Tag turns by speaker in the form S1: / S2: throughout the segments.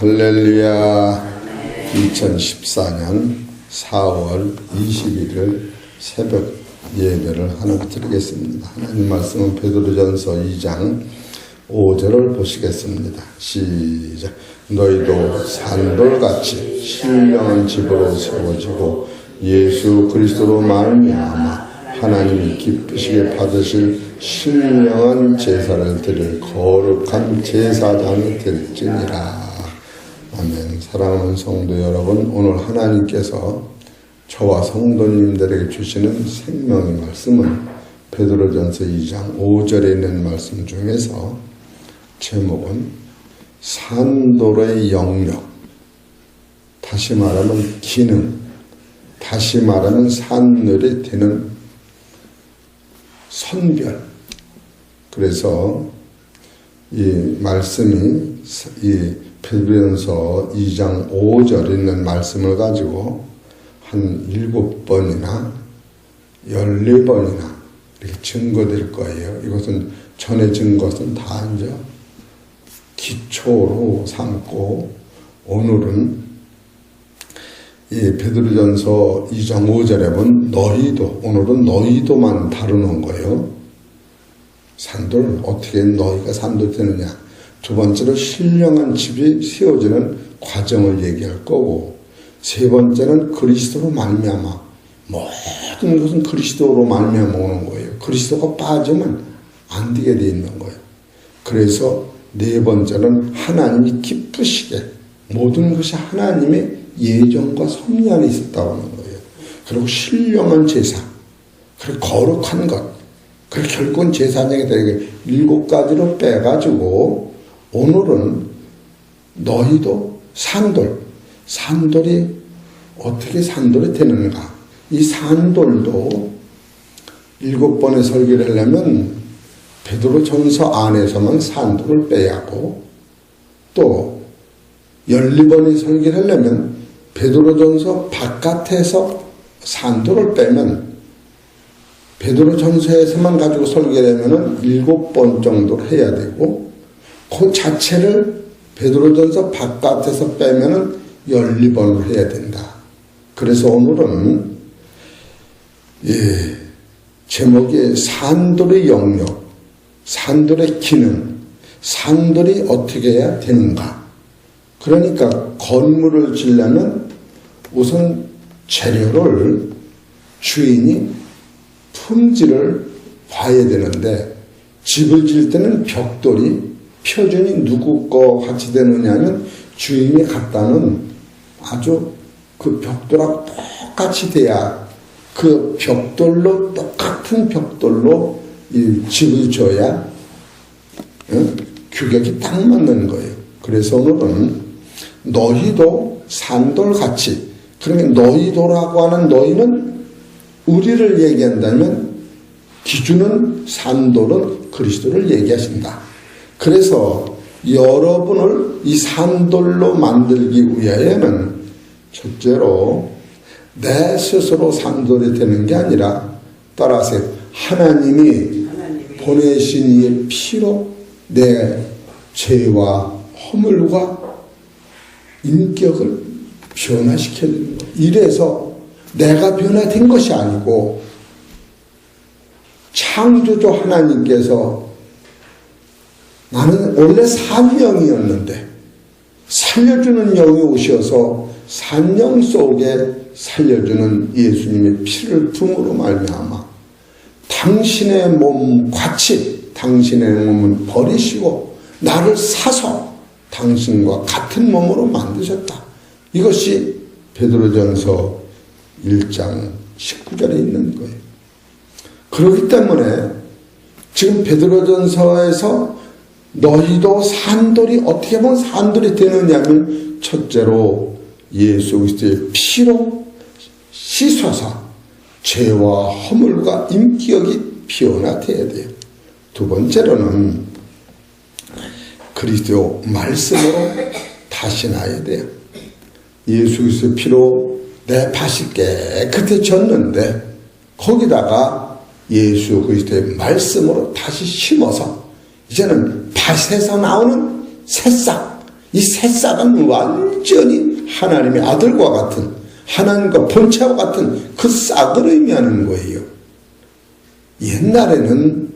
S1: 할렐루야. 2014년 4월 21일 새벽 예배를 하나 드리겠습니다. 하나님 말씀은 베드로전서 2장 5절을 보시겠습니다. 시작. 너희도 산돌같이 신령한 집으로 세워지고 예수 그리스도로 말미암아 하나님이 기쁘시게 받으실 신령한 제사를 드릴 거룩한 제사장이 될지니라. 아멘. 사랑하는 성도 여러분, 오늘 하나님께서 저와 성도님들에게 주시는 생명의 말씀은 베드로전서 2장 5절에 있는 말씀 중에서 제목은 산돌의 영역, 다시 말하면 기능, 다시 말하면 산들이 되는 선별. 그래서 이 말씀이 이 베드로전서 2장 5절에 있는 말씀을 가지고 한 7번이나 14번이나 이렇게 증거될 거예요. 이것은 전에 증거는 다 이제 기초로 삼고 오늘은 이 베드로전서 2장 5절에 보면 너희도, 오늘은 너희도만 다루는 거예요. 산돌, 어떻게 너희가 산돌 되느냐. 두 번째로 신령한 집이 세워지는 과정을 얘기할 거고, 세 번째는 그리스도로 말미암아, 모든 것은 그리스도로 말미암아 오는 거예요. 그리스도가 빠지면 안 되게 돼 있는 거예요. 그래서 네 번째는 하나님이 기쁘시게, 모든 것이 하나님의 예정과 섭리 안에 있었다고 하는 거예요. 그리고 신령한 제사, 그리고 거룩한 것, 그리고 결국은 제사장이 되게 7가지로 빼가지고 오늘은 너희도 산돌이 어떻게 산돌이 되는가. 이 산돌도 7번의 설교를 하려면 베드로전서 안에서만 산돌을 빼야 하고, 또 12번의 설교를 하려면 베드로전서 바깥에서 산돌을 빼면 베드로전서에서만 가지고 설교를 하면 7번 정도를 해야 되고, 그 자체를 베드로전서 바깥에서 빼면은 12번을 해야 된다. 그래서 오늘은 제목이 산돌의 영역, 산돌의 기능, 산돌이 어떻게 해야 되는가. 그러니까 건물을 지려면 우선 재료를 주인이 품질을 봐야 되는데, 집을 지을 때는 벽돌이 표준이 누구 거 같이 되느냐면 주인이 갖다는 아주 그 벽돌하고 똑같이 돼야, 그 벽돌로, 똑같은 벽돌로 이 집을 줘야 규격이 딱 맞는 거예요. 그래서 오늘은 너희도 산돌같이, 그러면 너희도라고 하는 너희는 우리를 얘기한다면 기준은 산돌은 그리스도를 얘기하신다. 그래서 여러분을 이 산돌로 만들기 위하여는 첫째로 내 스스로 산돌이 되는 게 아니라, 따라서 하나님이 보내신 이의 피로 내 죄와 허물과 인격을 변화시켜야 되는 거예요. 이래서 내가 변화된 것이 아니고 창조주 하나님께서, 나는 원래 산영이었는데 살려주는 영이 오셔서 산영 속에 살려주는 예수님의 피를 품으로 말미암아 당신의 몸 같이 당신의 몸을 버리시고 나를 사서 당신과 같은 몸으로 만드셨다. 이것이 베드로전서 1장 19절에 있는 거예요. 그렇기 때문에 지금 베드로전서에서 너희도 산돌이 어떻게 보면 산돌이 되느냐면, 첫째로 예수 그리스도의 피로 씻어서 죄와 허물과 인격이 변화되어야 돼요. 두 번째로는 그리스도 말씀으로 다시 나야 돼요. 예수 그리스도의 피로 내 밭이 깨끗이 졌는데 거기다가 예수 그리스도의 말씀으로 다시 심어서 이제는 밭에서 나오는 새싹, 이 새싹은 완전히 하나님의 아들과 같은, 하나님과 본체와 같은 그 싹을 의미하는 거예요. 옛날에는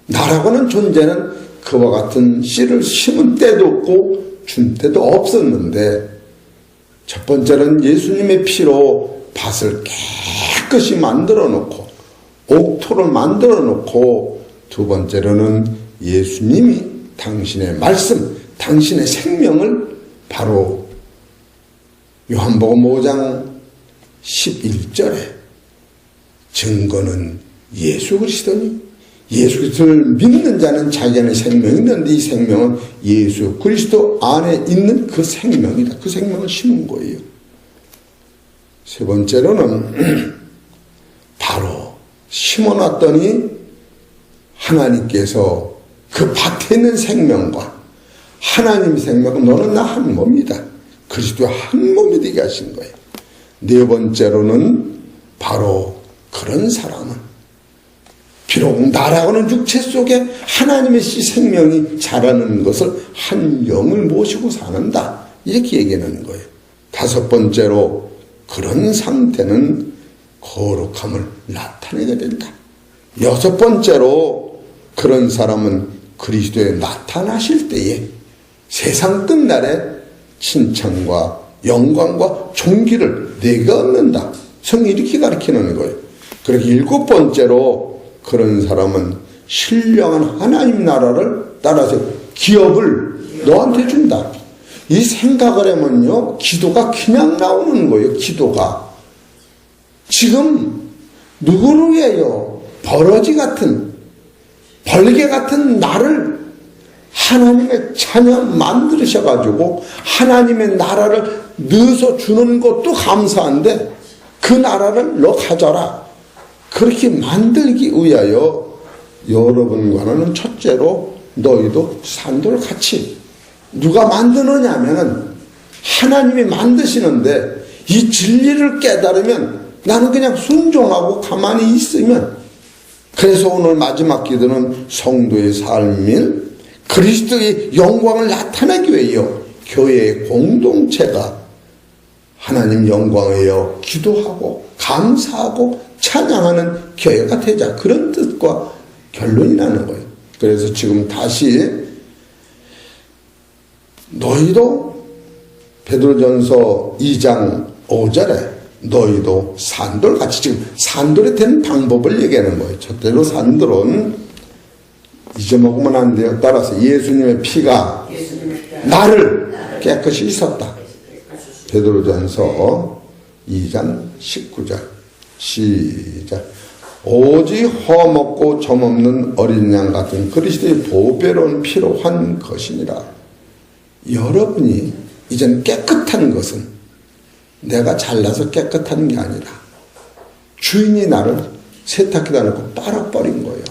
S1: 나라고 하는 존재는 그와 같은 씨를 심은 때도 없고 준 때도 없었는데, 첫 번째는 예수님의 피로 밭을 깨끗이 만들어 놓고 옥토를 만들어 놓고, 두 번째로는 예수님이 당신의 말씀, 당신의 생명을 바로 요한복음 5장 11절에 증거는 예수 그리스도니, 예수 그리스도를 믿는 자는 자기 안에 생명이 있는데 이 생명은 예수 그리스도 안에 있는 그 생명이다. 그 생명을 심은 거예요. 세 번째로는 바로 심어놨더니 하나님께서 그 밭에 있는 생명과 하나님 생명은 너는 나 한 몸이다. 그리스도와 한 몸이 되게 하신 거예요. 네 번째로는 바로 그런 사람은 비록 나라고는 육체 속에 하나님의 생명이 자라는 것을 한 영을 모시고 사는다. 이렇게 얘기하는 거예요. 다섯 번째로 그런 상태는 거룩함을 나타내게 된다. 여섯 번째로 그런 사람은 그리스도에 나타나실 때에 세상 끝날에 칭찬과 영광과 존귀를 내가 얻는다. 성경이 이렇게 가르치는 거예요. 그리고 일곱 번째로 그런 사람은 신령한 하나님 나라를 따라서 기업을 너한테 준다. 이 생각을 하면요, 기도가 그냥 나오는 거예요. 기도가 지금 누구를 위해요? 버러지 같은, 벌개 같은 나를 하나님의 자녀 만드셔가지고 하나님의 나라를 넣어서 주는 것도 감사한데 그 나라를 너 가져라. 그렇게 만들기 위하여 여러분과는 첫째로 너희도 산돌같이, 누가 만드느냐 하면은 하나님이 만드시는데 이 진리를 깨달으면 나는 그냥 순종하고 가만히 있으면, 그래서 오늘 마지막 기도는 성도의 삶인 그리스도의 영광을 나타내기 위하여 교회의 공동체가 하나님 영광하여 기도하고 감사하고 찬양하는 교회가 되자, 그런 뜻과 결론이 나는 거예요. 그래서 지금 다시 너희도 베드로전서 2장 5절에 너희도 산돌같이, 지금 산돌이 되는 방법을 얘기하는 거예요. 첫째로 산돌은 잊어먹으면 안 돼요. 따라서 예수님의 피가 나를 깨끗이 씻었다. 베드로전서 2장 19절 시작. 오직 험없고 점없는 어린 양 같은 그리스도의 보배로운 피로 한 것이니라. 여러분이 이젠 깨끗한 것은 내가 잘나서 깨끗한 게 아니라 주인이 나를 세탁기다 놓고 빨아버린 거예요.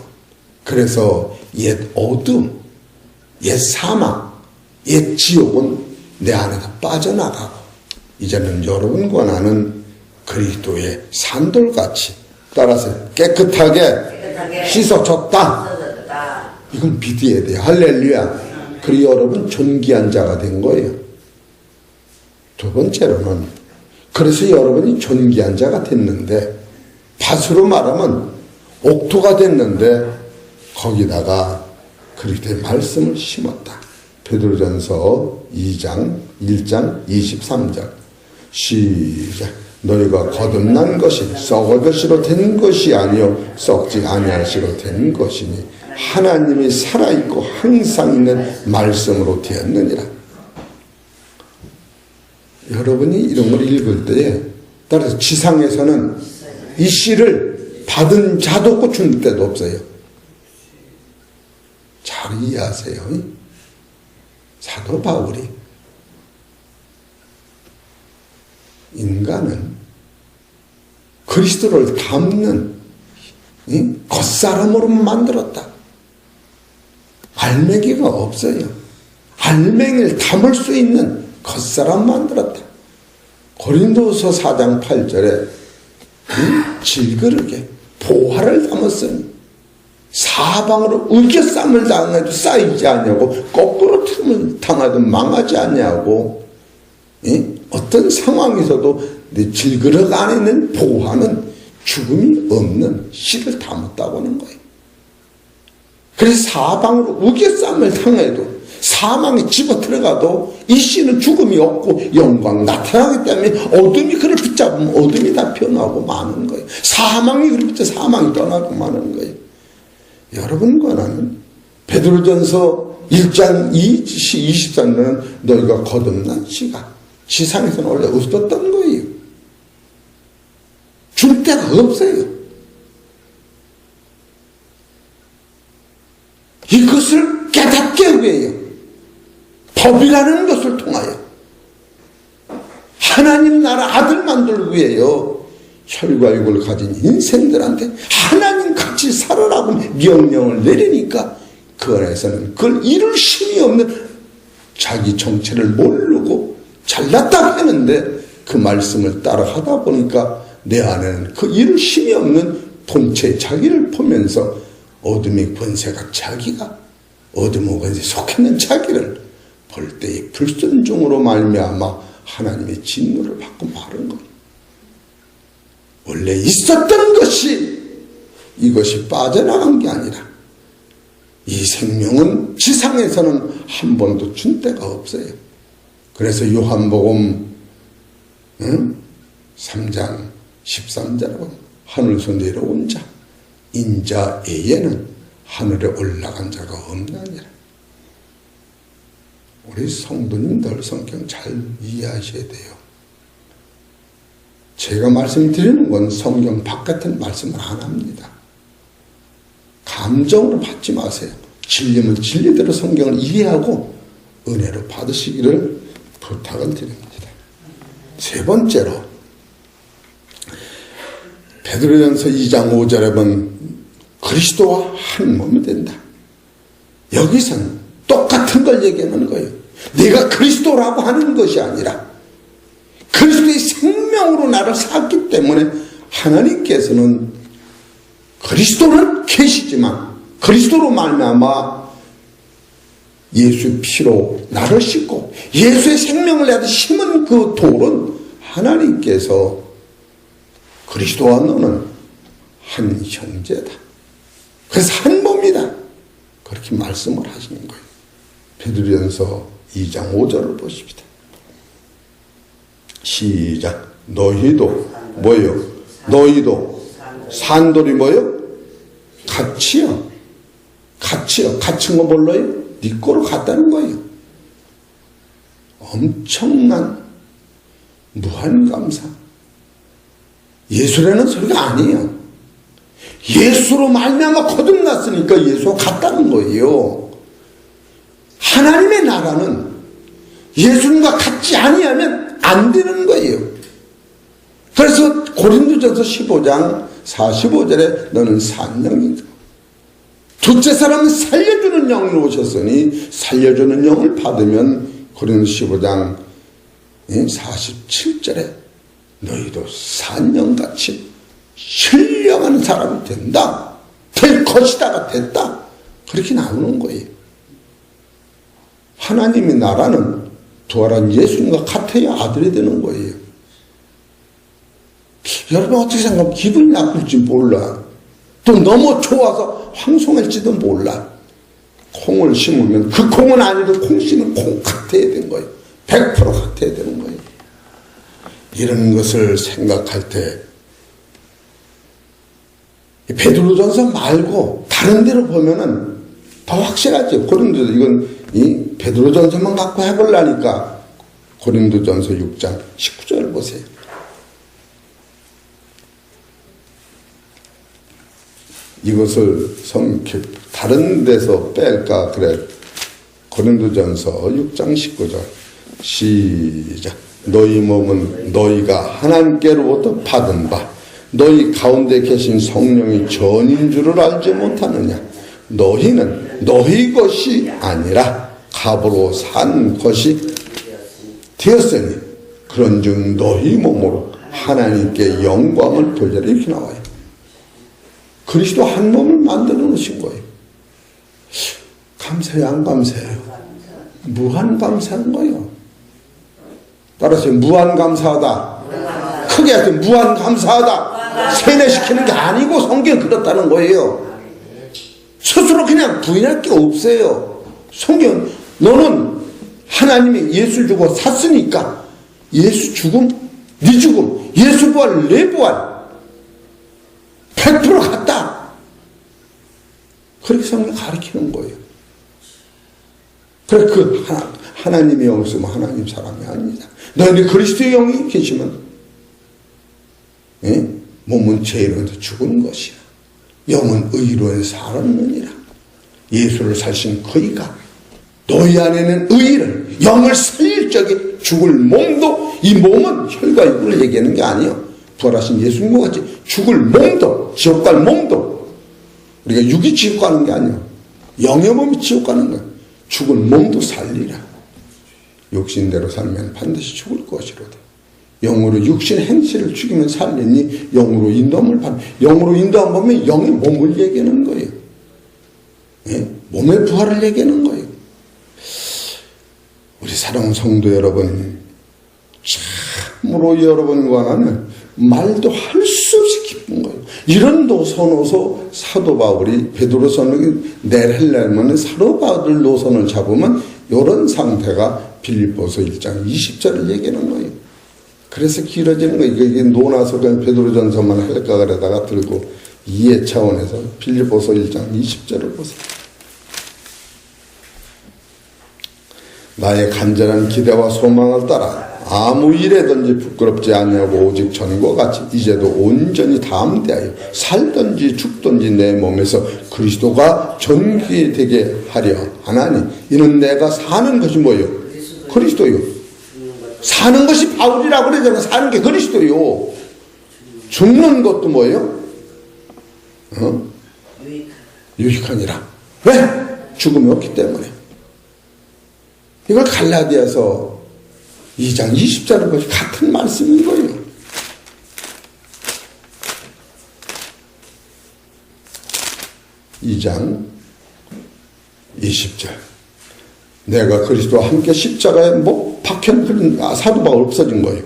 S1: 그래서 옛 어둠, 옛 사막, 옛 지옥은 내 안에서 빠져나가고 이제는 여러분과 나는 그리스도의 산돌같이, 따라서 깨끗하게 씻어졌다. 이건 믿어야 돼요. 할렐루야. 그리고 여러분 존귀한 자가 된 거예요. 두 번째로는 그래서 여러분이 존귀한 자가 됐는데, 밭으로 말하면 옥토가 됐는데 거기다가 그리스도의 말씀을 심었다. 베드로전서 2장 1장 23절 시작. 너희가 거듭난 것이 썩을 것으로 된 것이 아니요 썩지 아니할 것으로 된 것이니 하나님이 살아있고 항상 있는 말씀으로 되었느니라. 여러분이 이런 걸 읽을 때에, 따라서 지상에서는 이 씨를 받은 자도 없고 준 때도 없어요. 잘 이해하세요. 사도 바울이 인간은 그리스도를 담는 겉사람으로만 만들었다. 알맹이가 없어요. 알맹이를 담을 수 있는 겉사람 만들었다. 고린도서 4장 8절에 질그릇에 보화를 담았으니 사방으로 의겨쌈을 당해도 쌓이지 않냐고 거꾸로 죽음을 당하든 망하지 않냐고. 어떤 상황에서도 내 질그릇 안에 있는 보화는 죽음이 없는 씨를 담았다고 하는 거예요. 그래서 사방으로 우겨싸움을 당해도 사망에 집어 들어가도 이 씨는 죽음이 없고 영광 나타나기 때문에 어둠이 그를 붙잡으면 어둠이 다 변하고 마는 거예요. 사망이 그를 붙잡아 사망이 떠나고 마는 거예요. 여러분과 나는 베드로전서 1장 23절은 너희가 거듭난 씨가 지상에서는 원래 없었던 거예요. 줄 데가 없어요. 이것을 깨닫게 위해요. 법이라는 것을 통하여 하나님 나라 아들 만들기 위해요. 혈과 육을 가진 인생들한테 하나님 같이 살아라고 명령을 내리니까 그 안에서는 그걸 이룰 힘이 없는 자기 정체를 모르고 잘났다고 하는데 그 말씀을 따라하다 보니까 내 안에는 그 이룰 힘이 없는 본체 자기를 보면서 어둠의 권세가 자기가 어둠의 권세에 속했는 자기를 볼 때의 불순종으로 말미암아 하나님의 진노를 받고 마른 것. 원래 있었던 것이 이것이 빠져나간 게 아니라 이 생명은 지상에서는 한 번도 준 데가 없어요. 그래서 요한복음 3장 13절에 하늘에서 내려온 자 인자에게는 하늘에 올라간 자가 없느니라. 우리 성도님들 성경 잘 이해하셔야 돼요. 제가 말씀드리는 건 성경 바깥은 말씀을 안 합니다. 감정으로 받지 마세요. 진리면 진리대로 성경을 이해하고 은혜로 받으시기를 부탁을 드립니다. 세 번째로 베드로전서 2장 5절에 보면 그리스도와 한 몸이 된다. 여기서는 똑같은 걸 얘기하는 거예요. 내가 그리스도라고 하는 것이 아니라 그리스도의 생명으로 나를 샀기 때문에 하나님께서는 그리스도는 계시지만 그리스도로 말미암아 예수의 피로 나를 씻고 예수의 생명을 내다 심은 그 돌은 하나님께서 그리스도와 너는 한 형제다. 그래서 한 몸이다. 그렇게 말씀을 하시는 거예요. 베드로전서 2장 5절을 보십시다. 시작. 너희도 뭐요? 너희도 산돌이 뭐요? 같이요. 같이요. 같은 거 몰라요? 네 거로 같다는 거예요. 엄청난 무한감사. 예수라는 소리가 아니에요. 예수로 말미암아 거듭났으니까 예수와 같다는 거예요. 하나님의 나라는 예수님과 같지 아니하면 안 되는 거예요. 그래서 고린도전서 15장 45절에 너는 산 영이다. 둘째 사람은 살려주는 영으로 오셨으니 살려주는 영을 받으면 고린도 15장 47절에 너희도 산 영같이 신령한 사람이 된다. 될 것이다가 됐다. 그렇게 나오는 거예요. 하나님의 나라는 부활한 예수님과 같아야 아들이 되는 거예요. 여러분 어떻게 생각하면 기분이 나쁠지 몰라. 또 너무 좋아서 황송할지도 몰라. 콩을 심으면 그 콩은 아니고 콩 씨는 콩 같아야 되는 거예요. 100% 같아야 되는 거예요. 이런 것을 생각할 때 베드로전서 말고 다른 데로 보면은 더 확실하죠. 고린도전서 이건 이 베드로전서만 갖고 해보려니까 고린도전서 6장 19절 보세요. 이것을 다른 데서 뺄까 그래. 고린도전서 6장 19절 시작. 너희 몸은 너희가 하나님께로부터 받은 바 너희 가운데 계신 성령이 전인 줄을 알지 못하느냐. 너희는 너희 것이 아니라 값으로 산 것이 되었으니 그런즉 너희 몸으로 하나님께 영광을 돌리라. 이렇게 나와요. 그리스도 한 몸을 만들어 놓으신 거예요. 감사해요, 안 감사해요? 무한 감사한 거예요. 따라서 무한 감사하다. 크게 하세요. 무한 감사하다. 세뇌시키는 게 아니고 성경이 그렇다는 거예요. 스스로 그냥 부인할 게 없어요. 성경 너는 하나님이 예수 주고 샀으니까 예수 죽음, 네 죽음, 예수 부활, 내 부활 100% 같다. 그렇게 성경 가르치는 거예요. 그래 그 하나님의 영이 있으면 하나님 사람이 아닙니다. 너희들 그리스도의 영이 계시면 몸은 죄로서 죽은 것이야. 영은 의로 살았느니라. 예수를 살신 그이가 너희 안에는 의를 영을 살릴 적에 죽을 몸도 이 몸은 혈과 육을 얘기하는 게 아니에요. 부활하신 예수님과 같이 죽을 몸도 지옥 갈 몸도 우리가 육이 지옥 가는 게 아니에요. 영의 몸이 지옥 가는 거예요. 죽을 몸도 살리라. 육신대로 살면 반드시 죽을 것이로다. 영으로 육신 행실을 죽이면 살리니 영으로 인도함을 받는 영으로 인도함 보면 영의 몸을 얘기하는 거예요. 몸의 부활을 얘기하는 거예요. 우리 사랑하는 성도 여러분, 참으로 여러분과 나는 말도 할 수 없이 기쁜 거예요. 이런 노선에서 사도 바울이 베드로서는 내려면 사도 바울 노선을 잡으면 이런 상태가 빌립보서 1장 20절을 얘기하는 거예요. 그래서 길어지는 거예요. 이게 논아서 그냥 베드로전서만 할까 그러다가 들고 이해 차원에서 빌립보서 1장 20절을 보세요. 나의 간절한 기대와 소망을 따라 아무 일에든지 부끄럽지 아니하고 오직 전과 같이 이제도 온전히 담대하여 살든지 죽든지 내 몸에서 그리스도가 전개되게 하려 하나니 이는 내가 사는 것이 뭐예요? 그리스도요. 사는 것이 바울이라고 그러잖아요. 사는 게 그리스도요. 죽는 것도 뭐예요? 유익하니라. 왜? 죽음이 없기 때문에. 이걸 갈라디아서 2장 20절을 보시 같은 말씀인 거예요. (2장 20절) 내가 그리스도와 함께 십자가에 못 박힌 사도 바울 없어진 거예요.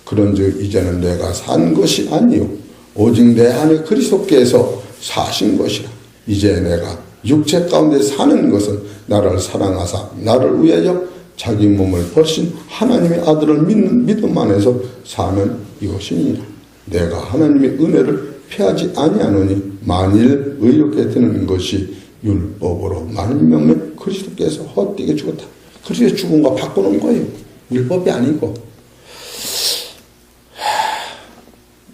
S1: 그런즉 이제는 내가 산 것이 아니요 오직 내 안에 그리스도께서 사신 것이라. 이제 내가 육체 가운데 사는 것은 나를 사랑하사 나를 위하여 자기 몸을 버리신 하나님의 아들을 믿는 믿음 안에서 사는 이것이니라. 내가 하나님의 은혜를 피하지 아니하노니 만일 의롭게 되는 것이 율법으로 말미암아 그리스도께서 헛되게 죽었다. 그리스도의 죽음과 바꾸는 거예요. 율법이 아니고.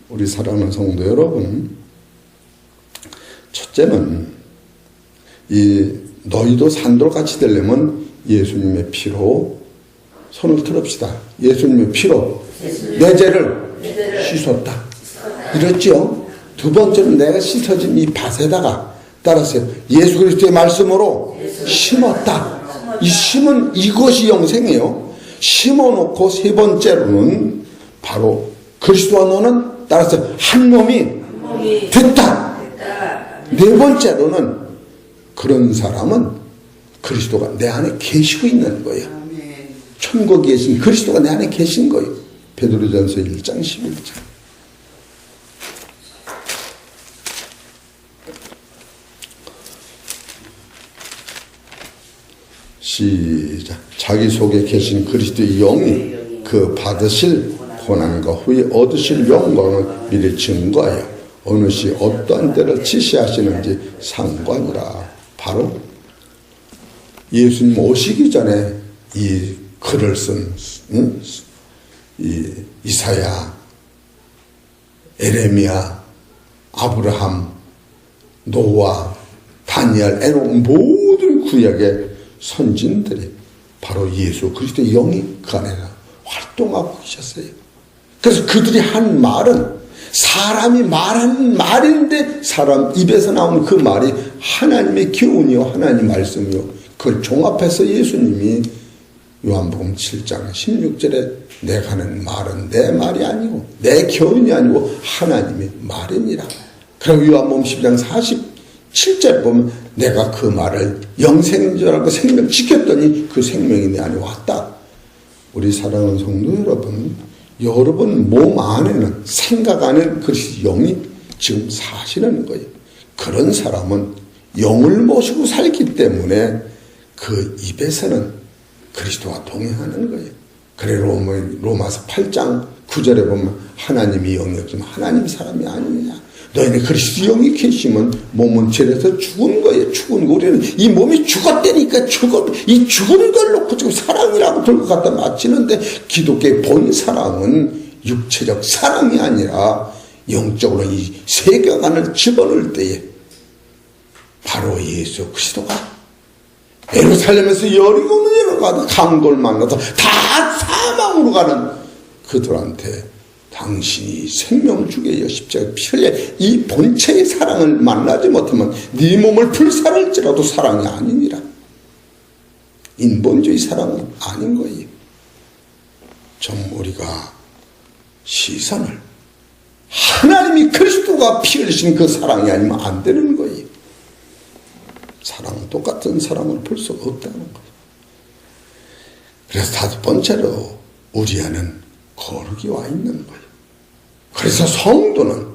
S1: 우리 사랑하는 성도 여러분, 첫째는 너희도 산돌같이 되려면 예수님의 피로 손을 들읍시다. 예수님의 피로 내 죄를 씻었다. 이랬죠. 두 번째는 내가 씻어진 이 밭에다가 따라서 예수 그리스도의 말씀으로 심었다. 이 심은 이것이 영생이에요. 심어놓고 세 번째로는 바로 그리스도와 너는 따라서 한 몸이 됐다. 네 번째로는 그런 사람은 그리스도가 내 안에 계시고 있는 거예요. 천국에 계신 그리스도가 내 안에 계신 거예요. 베드로전서 1장 11절. 시작. 자기 속에 계신 그리스도의 영이 그 받으실 고난과 후에 얻으실 영광을 미리 증거하여 어느 시 어떠한 때를 지시하시는지 상관이라. 바로 예수님 오시기 전에 이 글을 쓴 이 이사야, 에레미야, 아브라함, 노아, 다니엘, 에녹 모든 구약의 선진들이 바로 예수 그리스도의 영이 그 안에 활동하고 계셨어요. 그래서 그들이 한 말은 사람이 말하는 말인데 사람 입에서 나오는 그 말이 하나님의 교훈이요 하나님 말씀이요. 그걸 종합해서 예수님이 요한복음 7장 16절에 내가 하는 말은 내 말이 아니고 내 교훈이 아니고 하나님의 말이니라. 그리고 요한복음 10장 47절 보면 내가 그 말을 영생인 줄 알고 생명 지켰더니 그 생명이 내 안에 왔다. 우리 사랑하는 성도 여러분, 여러분 몸 안에는, 생각 안에는 그리스도 영이 지금 사시는 거예요. 그런 사람은 영을 모시고 살기 때문에 그 입에서는 그리스도와 동행하는 거예요. 그래 로마서 8장 9절에 보면 하나님이 영이었지만 하나님 사람이 아니냐. 너희는 그리스도 영이 계시면 몸은 죄에서 죽은 거예요. 죽은 거. 우리는 이 몸이 죽었다니까 이 죽은 걸 놓고 지금 사랑이라고 들고 갖다 맞히는데, 기독교의 본 사랑은 육체적 사랑이 아니라 영적으로 이 세계관을 집어넣을 때에 바로 예수 그리스도가 예루살렘에서 여리고는 가도 강도를 만나서 다 사망으로 가는 그들한테 당신이 생명을 주게 하여 십자가에 피 흘려 이 본체의 사랑을 만나지 못하면 네 몸을 불살할지라도 사랑이 아니니라. 인본주의 사랑은 아닌 거예요. 좀 우리가 시선을 하나님이 그리스도가 피 흘리신 그 사랑이 아니면 안 되는 거예요. 사랑은 똑같은 사랑을 볼 수가 없다는 거예요. 그래서 다섯 번째로 우리 안은 거룩이 와 있는 거예요. 그래서 성도는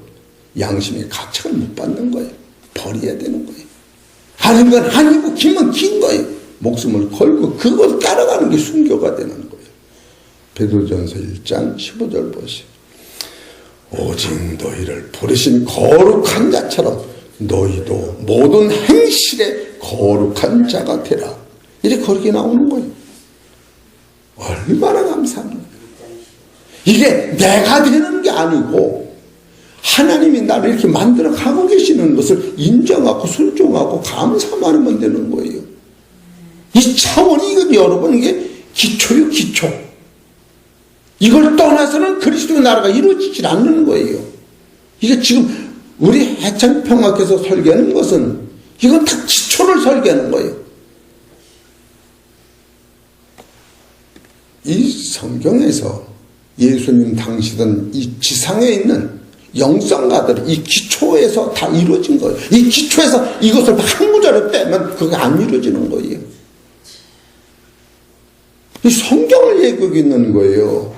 S1: 양심의 가책을 못 받는 거예요. 버려야 되는 거예요. 아닌 건 아니고 긴건 긴 거예요. 목숨을 걸고 그걸 따라가는 게 순교가 되는 거예요. 베드로전서 1장 15절 보시오. 오직 너희를 부르신 거룩한 자처럼 너희도 모든 행실에 거룩한 자가 되라. 이렇게 거룩이 나오는 거예요. 얼마나 감사합니까? 이게 내가 되는 게 아니고 하나님이 나를 이렇게 만들어 가고 계시는 것을 인정하고 순종하고 감사하면 되는 거예요. 이 차원이 이거 여러분 이게 기초요, 기초. 이걸 떠나서는 그리스도의 나라가 이루어지질 않는 거예요. 이게 지금 우리 해창평학에서 설계하는 것은 이건 다 기초를 설계하는 거예요. 이 성경에서 예수님 당시던 이 지상에 있는 영성가들이 이 기초에서 다 이루어진 거예요. 이 기초에서 이것을 한 구절을 빼면 그게 안 이루어지는 거예요. 이 성경을 얘기하고 있는 거예요.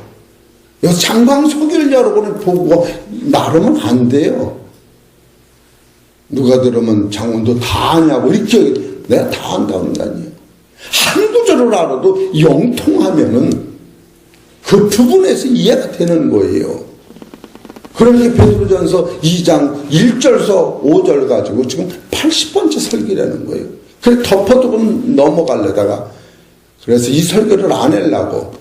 S1: 장광석유를 여러분이 보고 나르면 안 돼요. 누가 들으면 장훈도 다 아냐고 이렇게 내가 다 안다는 거 아니에요. 한 구절을 알아도 영통하면은 그 부분에서 이해가 되는 거예요. 그러니 베드로전서 2장 1절서 5절 가지고 지금 80번째 설교라는 거예요. 그래 덮어두고 넘어가려다가 그래서 이 설교를 안 하려고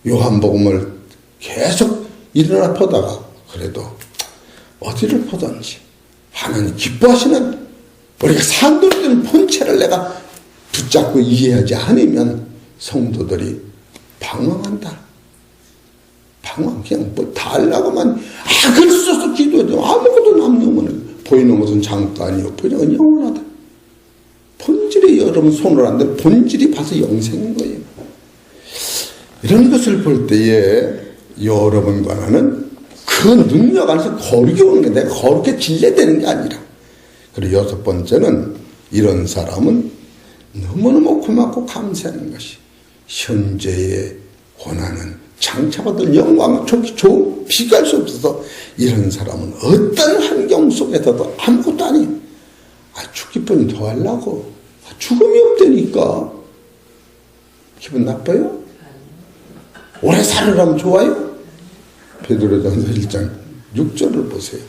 S1: 요한복음을 계속 일어나 보다가 그래도 어디를 보든지 하나님 기뻐하시는 우리가 산돌이되는 본체를 내가 붙잡고 이해하지 않으면 성도들이 방황한다. 방황 그냥 뭐 다 하려고만 글 써서 기도해도 아무것도 남는 보이는 것은 잠깐이요 보이는 건 영원하다. 본질이 여러분 손을 안 대면 본질이 봐서 영생인 거예요. 이런 것을 볼 때에 여러분과 나는 그 능력 안에서 거룩이 오는 게 내가 거룩해 질려되는 게 아니라. 그리고 여섯 번째는 이런 사람은 너무너무 고맙고 감사하는 것이 현재의 고난은 장차받을 영광 좋은 비교할 수 없어서 이런 사람은 어떤 환경 속에서도 아무것도 아니에요. 죽기 뻔히 더 하려고 죽음이 없다니까 기분 나빠요? 오래 살으라면 좋아요? 베드로전서 1장 6절을 보세요.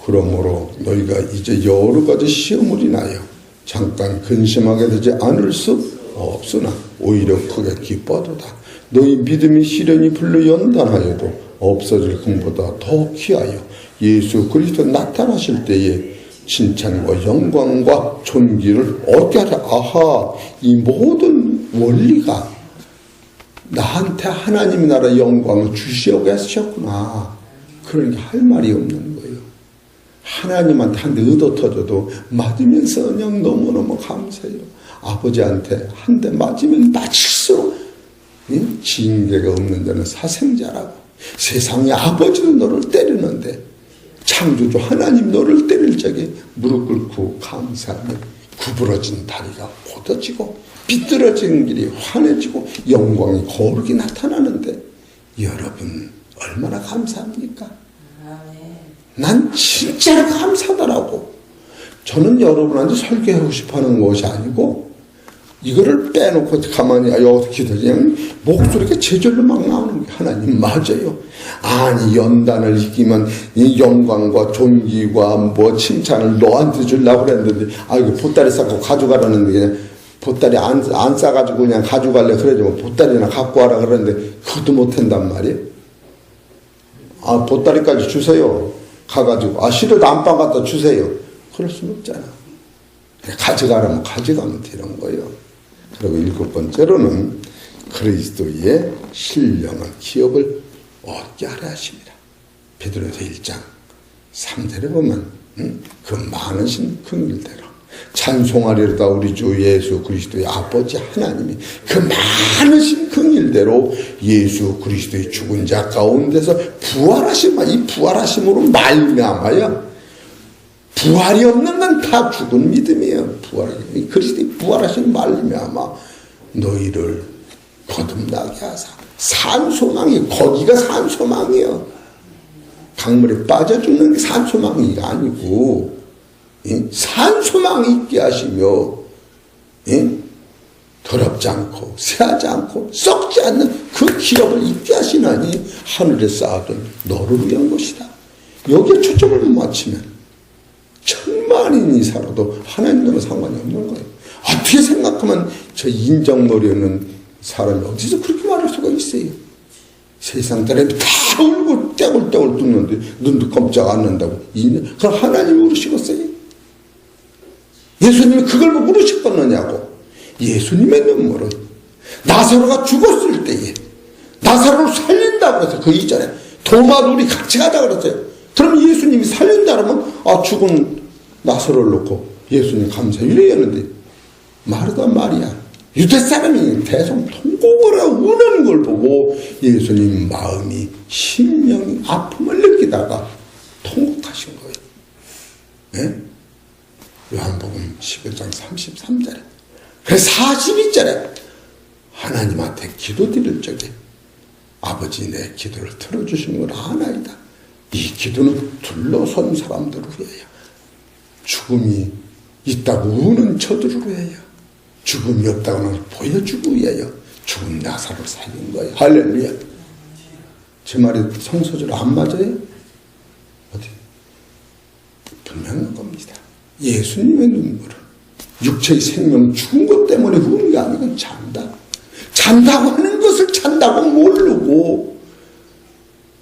S1: 그러므로 너희가 이제 여러 가지 시험을 인하여 잠깐 근심하게 되지 않을 수 없으나 오히려 크게 기뻐하도다. 너희 믿음이 시련이 불러 연단하여도 없어질 것보다 더 귀하여 예수 그리스도 나타나실 때에 칭찬과 영광과 존귀를 얻게 하라. 아하, 이 모든 원리가 나한테 하나님의 나라 영광을 주시려고 하셨구나. 그러니까 할 말이 없는 거예요. 하나님한테 한 대 얻어 터져도 맞으면서 그냥 너무너무 감사해요. 아버지한테 한 대 맞으면 맞을수록 징계가 없는 자는 사생자라고. 세상의 아버지도 너를 때리는데 창조주 하나님 너를 때릴 적에 무릎 꿇고 감사하며 구부러진 다리가 곧어지고 비뚤어진 길이 환해지고 영광이 거룩히 나타나는데 여러분 얼마나 감사합니까? 난 진짜로 감사하더라고. 저는 여러분한테 설교하고 싶어하는 것이 아니고 이거를 빼놓고 가만히 여기서 기도하면 목소리가 제절로 막 나오는 게 하나님 맞아요. 아니 연단을 이기면 이 영광과 존귀와 뭐 칭찬을 너한테 주려고 그랬는데 이거 보따리 싸고 가져가라는데 그냥 보따리 안 싸가지고 그냥 가져갈래 그러지 뭐 보따리나 갖고 와라 그러는데 그것도 못한단 말이에요. 보따리까지 주세요. 가가지고 싫어도 안방 갖다 주세요. 그럴 수는 없잖아. 가져가라면 가져가면 되는 거예요. 그리고 7번째로는 그리스도의 신령한 기업을 얻게 하려 하십니다. 베드로서 1장 3절에 보면 그 많으신 긍휼대로 찬송하리로다 우리 주 예수 그리스도의 아버지 하나님이 그 많으신 긍휼대로 예수 그리스도의 죽은 자 가운데서 부활하심과 이 부활하심으로 말미암아요. 부활이 없는 건 다 죽은 믿음이에요. 그리스도의 부활하신 말미암아 너희를 거듭나게 하사 산소망이 거기가 산소망이에요. 강물에 빠져 죽는 게 산소망이가 아니고 산소망이 있게 하시며 더럽지 않고 새하지 않고 썩지 않는 그 기업을 있게 하시나니 하늘에 쌓아둔 너를 위한 것이다. 여기에 초점을 못 맞추면 천만인이 살아도 하나님과는 상관이 없는 거예요. 어떻게 생각하면 저 인정머리 없는 사람이 어디서 그렇게 말할 수가 있어요. 세상 사람이 다 울고 떼굴떼굴 뚫는데 눈도 깜짝 안 난다고. 그럼 하나님이 울으시겠어요? 예수님이 그걸 보고 울으셨겠느냐고. 예수님의 눈물은 나사로가 죽었을 때에 나사로를 살린다고 해서 그 이전에 도마도 우리 같이 가자 그랬어요. 그럼 예수님이 살린다 그러면 죽은 나사로를 놓고 예수님 감사 이래였는데 마르다 마리아 유대 사람이 대성 통곡을 하고 우는 걸 보고 예수님 마음이 심령이 아픔을 느끼다가 통곡하신 거예요. 네? 요한복음 11장 33절에 그래서 42절에 하나님한테 기도드릴 적에 아버지 내 기도를 들어주신 걸 아나이다. 이 기도는 둘러선 사람들을 위하여 죽음이 있다고 우는 저들을 위하여 죽음이 없다고는 보여주기 위하여 죽은 나사로를 살린 거예요. 할렐루야. 제 말이 성서적으로 안 맞아요? 어디? 분명한 겁니다. 예수님의 눈물은 육체의 생명 죽은 것 때문에 우는 게 아니고 잔다. 잔다고 하는 것을 잔다고 모르고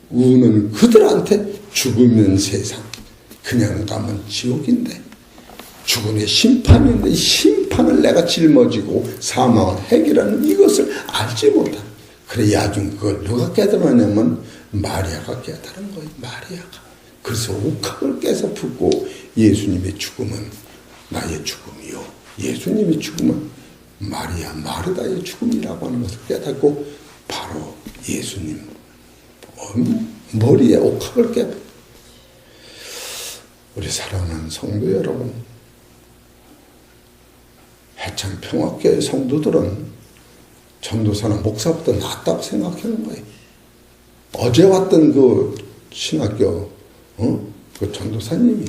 S1: 우는 그들한테 죽으면 세상 그냥 가면 지옥인데 죽음의 심판인데 심판을 내가 짊어지고 사망을 해결하는 이것을 알지 못한. 그래 야중 그걸 누가 깨달았냐면 마리아가 깨달은 거예요. 마리아가. 그래서 옥합을 깨서 붓고 예수님의 죽음은 나의 죽음이요 예수님의 죽음은 마리아 마르다의 죽음이라고 하는 것을 깨닫고 바로 예수님 머리에 옥합을 깨. 우리 사랑하는 성도 여러분, 해창 평화교회 성도들은 전도사나 목사보다 낫다고 생각하는 거예요. 어제 왔던 그 신학교 그 전도사님이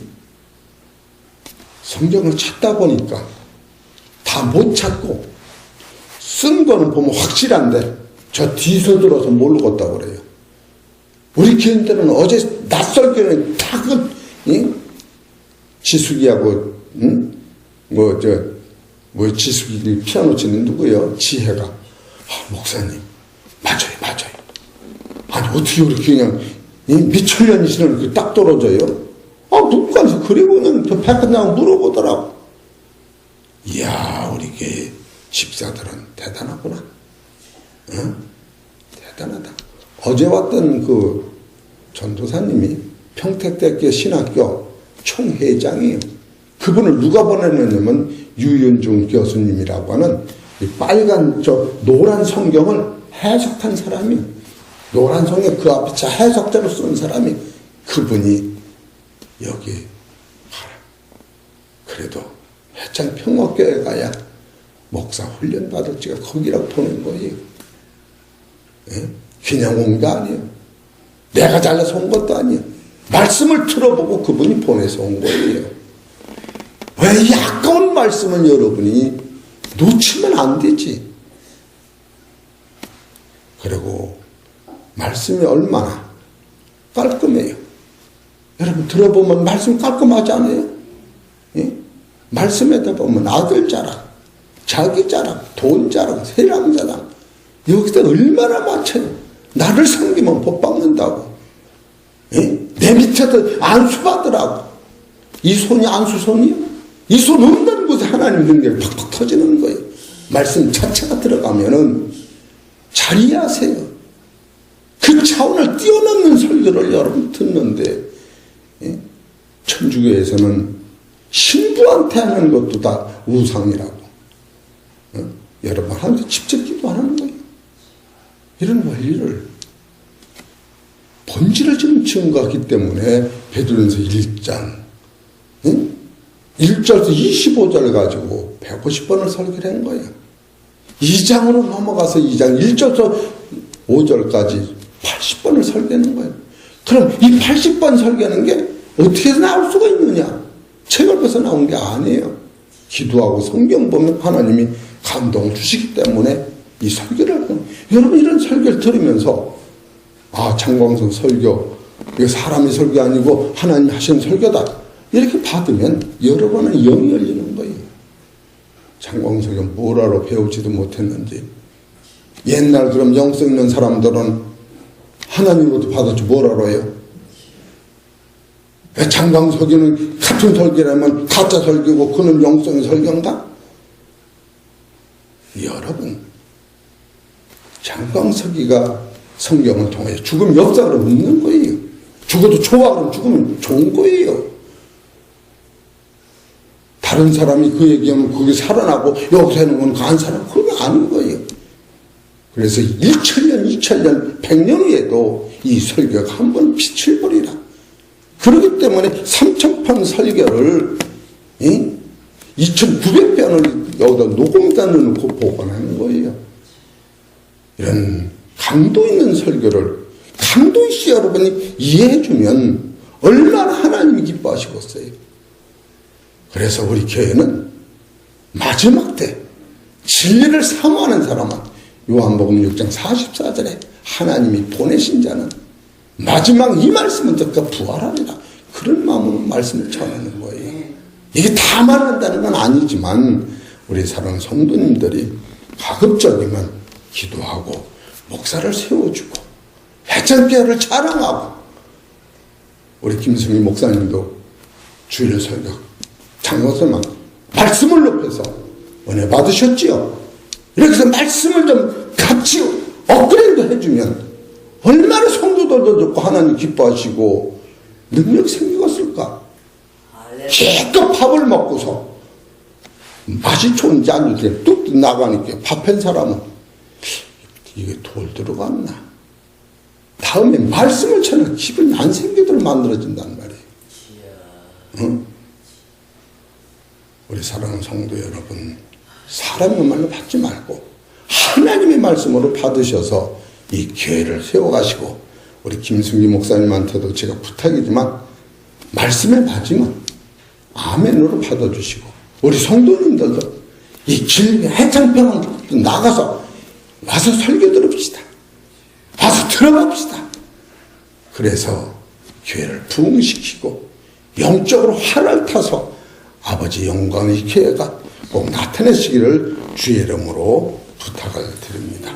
S1: 성경을 찾다 보니까 다 못 찾고 쓴 거는 보면 확실한데 저 뒤서들어서 모르겠다고 그래요. 우리 교인들은 어제 낯설교는 다 지숙이하고 지숙이 피아노 치는 누구예요? 지혜가 목사님 맞아요. 아니 어떻게 그렇게 그냥 미천년이시는 딱 떨어져요? 누구까지 그래 그냥 저 백화점 물어보더라고. 이야 우리 교회 집사들은 대단하구나. 대단하다. 어제 왔던 그 전도사님이 평택대학교 신학교 총회장이에요. 그분을 누가 보내느냐면 유윤중 교수님이라고 하는 이 빨간 노란 성경을 해석한 사람이 노란 성경 그 앞에 해석자로 쓴 사람이 그분이 여기 가라. 그래도 해창평화교회 가야 목사 훈련 받을지가 거기라고 보낸 거예요. 예? 그냥 온 게 아니에요. 내가 잘라서 온 것도 아니에요. 말씀을 들어보고 그분이 보내서 온 거예요. 왜 이 아까운 말씀은 여러분이 놓치면 안 되지. 그리고 말씀이 얼마나 깔끔해요. 여러분 들어보면 말씀 깔끔하지 않아요? 예? 말씀에다 보면 아들 자랑, 자기 자랑, 돈 자랑, 세상 자랑, 여기서 얼마나 많잖아요. 나를 섬기면 복 받는다고. 예? 내 밑에서 안수받으라고. 이 손이 안수손이요? 이 손 없는 곳에 하나님 능력이 팍팍 터지는 거예요. 말씀 자체가 들어가면은 잘 이해하세요. 그 차원을 뛰어넘는 설교를 여러분 듣는데, 예? 천주교에서는 신부한테 하는 것도 다 우상이라고. 여러분 하나님께 직접 기도하는 거예요. 이런 원리를 본질을 지금 증거하기 때문에 베드로전서 1장 1절에서 25절 가지고 150번을 설교를 한 거예요. 2장으로 넘어가서 2장 1절에서 5절까지 80번을 설교하는 거예요. 그럼 이 80번 설교하는 게 어떻게 해서 나올 수가 있느냐? 책을 벗어 나온 게 아니에요. 기도하고 성경 보면 하나님이 감동을 주시기 때문에 이 설교를 하는 거예요. 여러분 이런 설교를 들으면서 아, 장광석 설교, 이거 사람이 설교 아니고 하나님이 하시는 설교다. 이렇게 받으면 여러분은 영이 열리는 거예요. 장광석이 뭐라로 배우지도 못했는지. 옛날 그럼 영성 있는 사람들은 하나님으로부터 받았지 뭐라로 해요? 장광석이는 같은 설교라면 가짜 설교고 그는 영성의 설교인가? 여러분, 장광석이가 성경을 통해 죽음 역사를 묻는 거예요. 죽어도 좋아 그러면 죽으면 좋은 거예요. 다른 사람이 그 얘기하면 그게 살아나고 여기서 하는 건 안 살아나고 그게 아닌 거예요. 그래서 1천년, 2천년, 100년 후에도 이 설교가 한 번 빛을 보리라. 그렇기 때문에 3,000편 설교를 2,900편을 여기다 녹음기다 넣고 보관하는 거예요. 이런 강도 있는 설교를 강도 있이 여러분이 이해해주면 얼마나 하나님이 기뻐하시겠어요. 그래서 우리 교회는 마지막 때 진리를 사모하는 사람은 요한복음 6장 44절에 하나님이 보내신 자는 마지막 이 말씀은 듣고 부활하리라. 그런 마음으로 말씀을 전하는 거예요. 이게 다 말한다는 건 아니지만 우리 사랑하는 성도님들이 가급적이면 기도하고 목사를 세워주고 해창교회를 자랑하고 우리 김승희 목사님도 주일 설교 장로서만 말씀을 높여서 은혜 받으셨지요. 이렇게 해서 말씀을 좀 같이 업그레이드 해주면 얼마나 성도들도 듣고 하나님 기뻐하시고 능력이 생기겠을까. 기껏 밥을 먹고서 맛이 좋은지 안 좋은지 뚝 나가니까 밥한 사람은 이게 돌 들어갔나. 다음에 말씀을 전해 기분이 안 생기도록 만들어진단 말이에요. 응? 우리 사랑하는 성도 여러분, 사람의 말로 받지 말고 하나님의 말씀으로 받으셔서 이 교회를 세워가시고 우리 김승기 목사님한테도 제가 부탁이지만 말씀에 맞으면 아멘으로 받아주시고 우리 성도님들도 이 길 해창평원 나가서 와서 설교 들읍시다. 와서 들어봅시다. 그래서 교회를 부흥시키고 영적으로 화를 타서 아버지 영광의 교회가 꼭 나타내시기를 주의 이름으로 부탁을 드립니다.